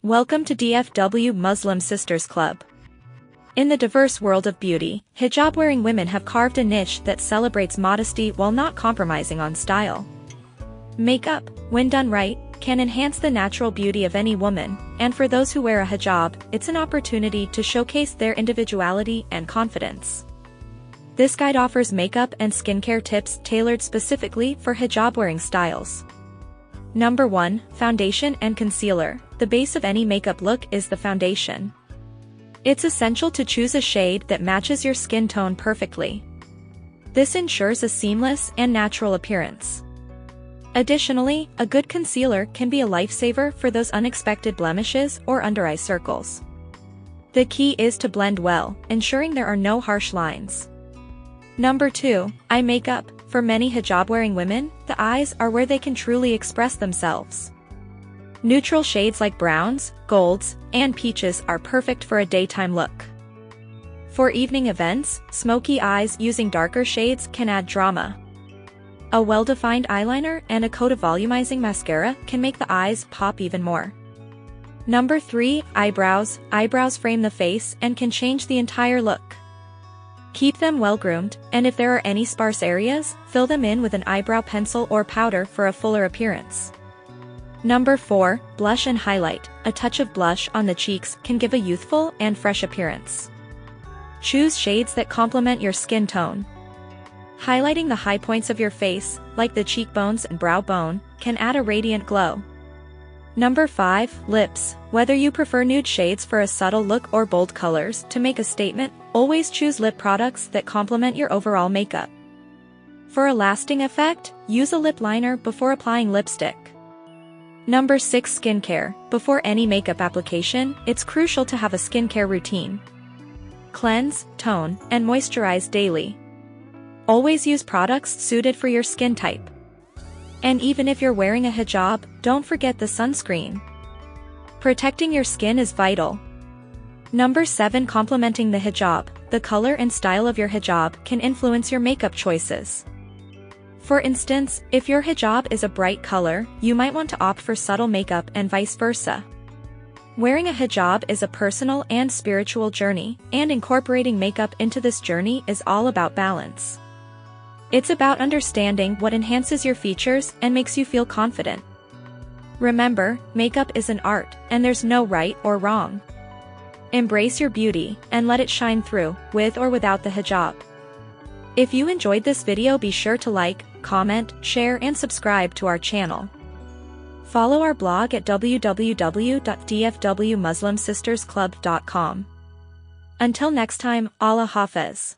Welcome to DFW Muslim Sisters Club. In the diverse world of beauty, hijab-wearing women have carved a niche that celebrates modesty while not compromising on style. Makeup, when done right, can enhance the natural beauty of any woman, and for those who wear a hijab, it's an opportunity to showcase their individuality and confidence. This guide offers makeup and skincare tips tailored specifically for hijab-wearing styles. Number 1. Foundation and concealer. The base of any makeup look is the foundation. It's essential to choose a shade that matches your skin tone perfectly. This ensures a seamless and natural appearance. Additionally, a good concealer can be a lifesaver for those unexpected blemishes or under-eye circles. The key is to blend well, ensuring there are no harsh lines. Number 2. Eye makeup. For many hijab-wearing women, the eyes are where they can truly express themselves. Neutral shades like browns, golds, and peaches are perfect for a daytime look. For evening events, smoky eyes using darker shades can add drama. A well-defined eyeliner and a coat of volumizing mascara can make the eyes pop even more. Number 3. Eyebrows. Eyebrows frame the face and can change the entire look. Keep them well-groomed, and if there are any sparse areas, fill them in with an eyebrow pencil or powder for a fuller appearance. Number 4. Blush and highlight. A touch of blush on the cheeks can give a youthful and fresh appearance. Choose shades that complement your skin tone. Highlighting the high points of your face, like the cheekbones and brow bone, can add a radiant glow. Number 5. Lips. Whether you prefer nude shades for a subtle look or bold colors to make a statement, always choose lip products that complement your overall makeup. For a lasting effect, use a lip liner before applying lipstick. Number 6. Skincare. Before any makeup application, it's crucial to have a skincare routine. Cleanse, tone, and moisturize daily. Always use products suited for your skin type. And even if you're wearing a hijab, don't forget the sunscreen. Protecting your skin is vital. Number 7. Complementing the hijab. The color and style of your hijab can influence your makeup choices. For instance, if your hijab is a bright color, you might want to opt for subtle makeup and vice versa. Wearing a hijab is a personal and spiritual journey, and incorporating makeup into this journey is all about balance. It's about understanding what enhances your features and makes you feel confident. Remember, makeup is an art, and there's no right or wrong. Embrace your beauty, and let it shine through, with or without the hijab. If you enjoyed this video, be sure to like, comment, share and subscribe to our channel. Follow our blog at www.dfwmuslimsistersclub.com. Until next time, Allah Hafiz.